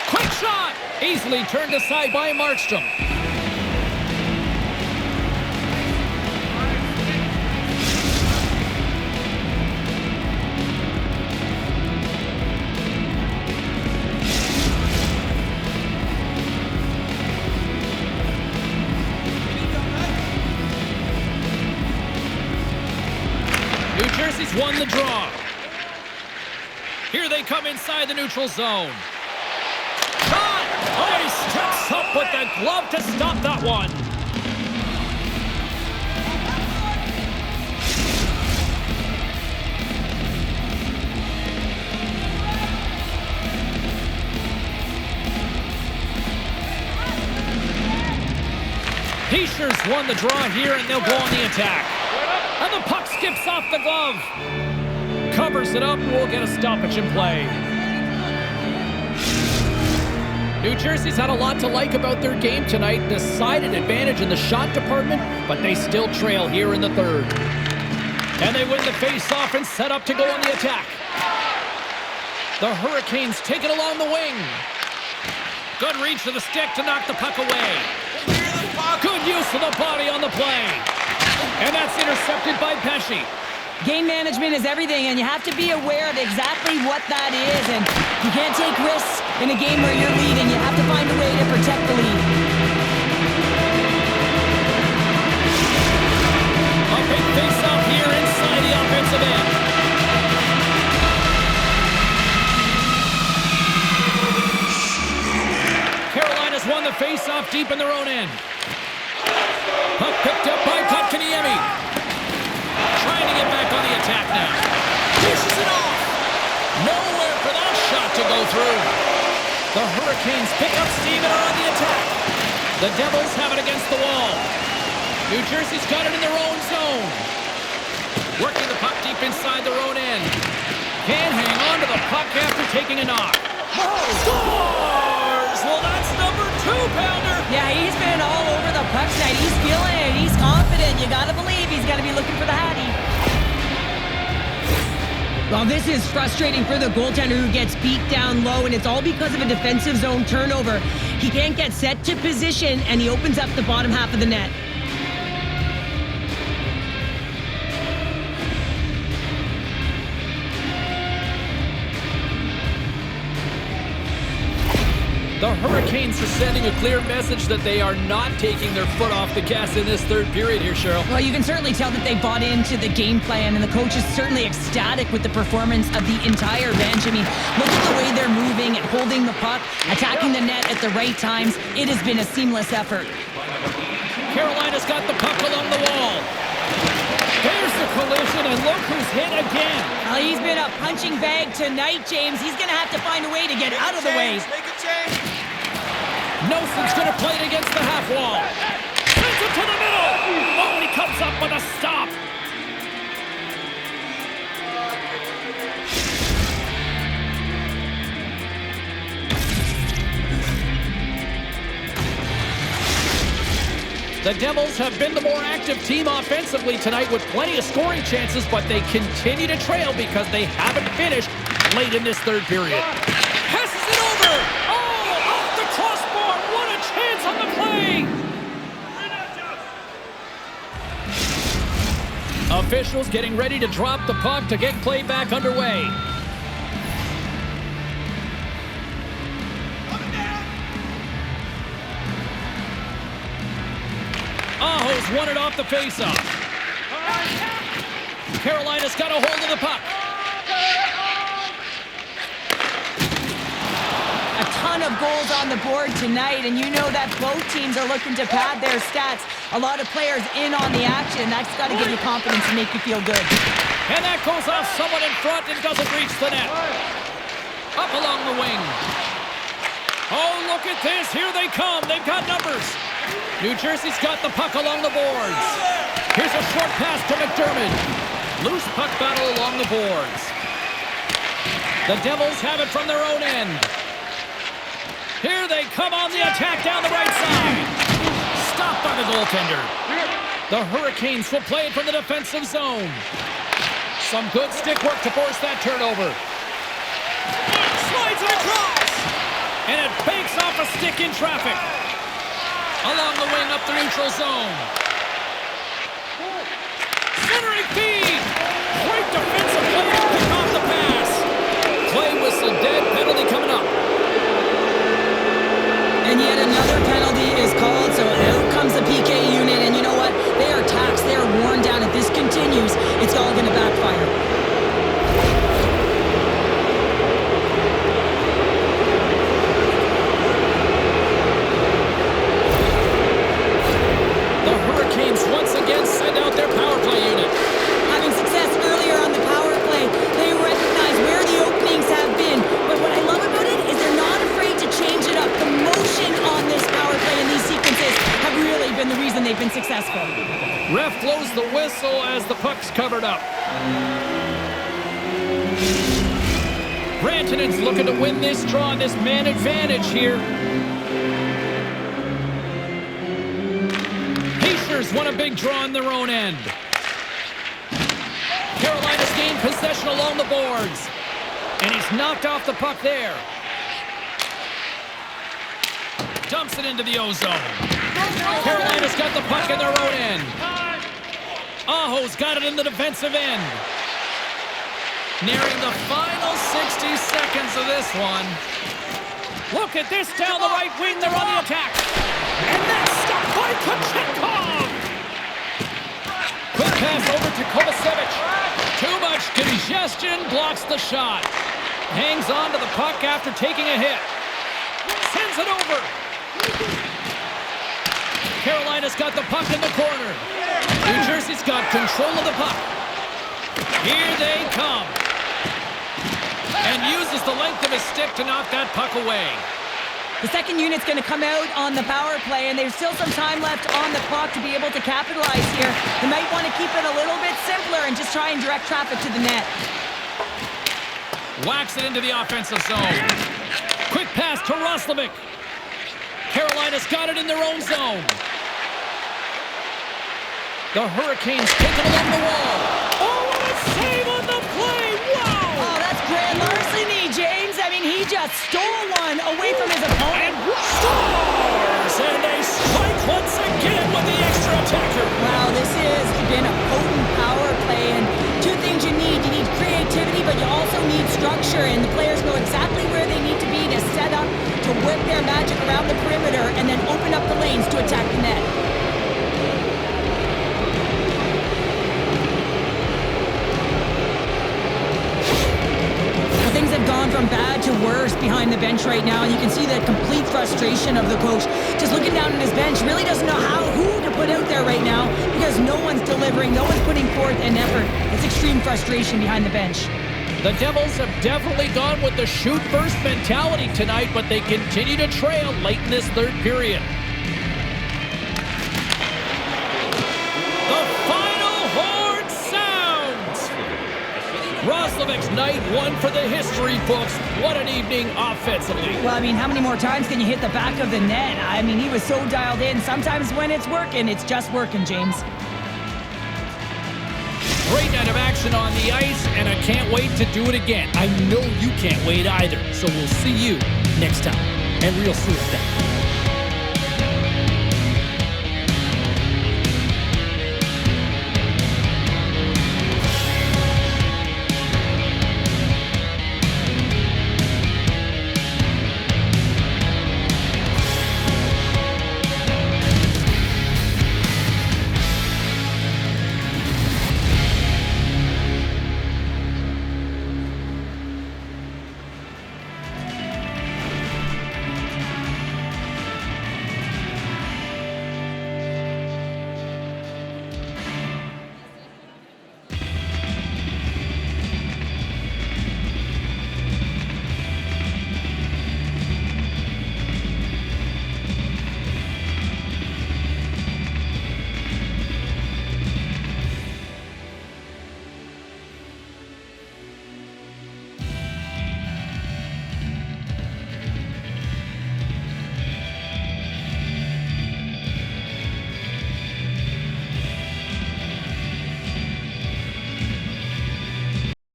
Quick shot! Easily turned aside by Markstrom. New Jersey's won the draw. Here they come inside the neutral zone. Shot! Oh, he steps up with the glove to stop that one. Heischer's won the draw here, and they'll go on the attack. And the puck skips off the glove. Covers it up, and we'll get a stoppage in play. New Jersey's had a lot to like about their game tonight. Decided advantage in the shot department, but they still trail here in the third. And they win the face-off and set up to go on the attack. The Hurricanes take it along the wing. Good reach to the stick to knock the puck away. Good use of the body on the play. And that's intercepted by Pesce. Game management is everything, and you have to be aware of exactly what that is. And you can't take risks in a game where you're leading. You have to find a way to protect the lead. A big face-off here inside the offensive end. Carolina's won the face-off deep in their own end. Puck picked up by Kotkaniemi. Trying to get back on the attack now. Dishes it off. Nowhere for that shot to go through. The Hurricanes pick up steam and are on the attack. The Devils have it against the wall. New Jersey's got it in their own zone. Working the puck deep inside their own end. Can't hang on to the puck after taking a knock. Scores! Well, that's number 2-pounder. Yeah, he's been all over the puck tonight. He's feeling it. He's confident. You got to believe he's got to be looking for the Hattie. Well, this is frustrating for the goaltender who gets beat down low, and it's all because of a defensive zone turnover. He can't get set to position, and he opens up the bottom half of the net. The Hurricanes are sending a clear message that they are not taking their foot off the gas in this third period here, Cheryl. Well, you can certainly tell that they bought into the game plan, and the coach is certainly ecstatic with the performance of the entire bench. I mean, look at the way they're moving and holding the puck, attacking the net at the right times. It has been a seamless effort. Carolina's got the puck along the wall. There's the collision, and look who's hit again. Well, he's been a punching bag tonight, James. He's going to have to find a way to get out of the way. Make a change. Nelson's going to play it against the half wall. Sends it to the middle. Oh, and he comes up with a stop. The Devils have been the more active team offensively tonight with plenty of scoring chances, but they continue to trail because they haven't finished late in this third period. Passes it over! Oh, off the crossbar! What a chance on the play! Officials getting ready to drop the puck to get play back underway. Aho's won it off the faceoff. Carolina's got a hold of the puck. A ton of goals on the board tonight, and you know that both teams are looking to pad their stats. A lot of players in on the action. That's got to give you confidence and make you feel good. And that goes off someone in front and doesn't reach the net. Up along the wing. Oh, look at this. Here they come. They've got numbers. New Jersey's got the puck along the boards. Here's a short pass to McDermott. Loose puck battle along the boards. The Devils have it from their own end. Here they come on the attack down the right side. Stopped by the goaltender. The Hurricanes will play it from the defensive zone. Some good stick work to force that turnover. Slides it across. And it bakes off a stick in traffic. Along the wing up the neutral zone. Centering feed. Great defensive play to pick off the pass. Play whistle dead. Penalty coming up. And yet another penalty is called, so out comes the PK unit. And you know what? They are taxed. They are worn down. If this continues, it's all going to backfire. The Hurricanes once again send out their power play unit. Having success earlier on the power play, they recognize where the openings have been. But what I love about it is they're not afraid to change it up. The motion on this power play and these sequences have really been the reason they've been successful. Ref blows the whistle as the puck's covered up. Rantanen's looking to win this draw, this man advantage here. Pacers won a big draw on their own end. Carolina's gained possession along the boards. And he's knocked off the puck there. Dumps it into the O-zone. Carolina's got the puck in their own end. Aho's got it in the defensive end. Nearing the final 60 seconds of this one. Look at this down the right wing. They're on the attack. And that's stopped by Kochetkov. Quick pass over to Kovacevic. Too much congestion. Blocks the shot. Hangs on to the puck after taking a hit. Sends it over. Carolina's got the puck in the corner. New Jersey's got control of the puck. Here they come. And uses the length of his stick to knock that puck away. The second unit's going to come out on the power play, and there's still some time left on the clock to be able to capitalize here. They might want to keep it a little bit simpler and just try and direct traffic to the net. Whacks it into the offensive zone. Quick pass to Roslovic. Carolina's got it in their own zone. The Hurricanes take it along the wall. Oh, what a save on the play! Wow! Oh, that's grand larceny, James. I mean, he just stole one away from his opponent. And scores! And they strike once again with the extra attacker. Wow, this has been a potent power play. And two things you need. You need creativity, but you also need structure. And the players know exactly where they need to be to set up, to work their magic around the perimeter, and then open up the lanes to attack the net. Things have gone from bad to worse behind the bench right now, and you can see the complete frustration of the coach. Just looking down at his bench, really doesn't know who to put out there right now because no one's delivering, no one's putting forth an effort. It's extreme frustration behind the bench. The Devils have definitely gone with the shoot-first mentality tonight, but they continue to trail late in this third period. The final horn sounds! Roslovic's night, one for the history books. What an evening offensively. Well, I mean, how many more times can you hit the back of the net? I mean, he was so dialed in. Sometimes when it's working, it's just working, James. Great night of action on the ice, and I can't wait to do it again. I know you can't wait either, so we'll see you next time, and real soon at that.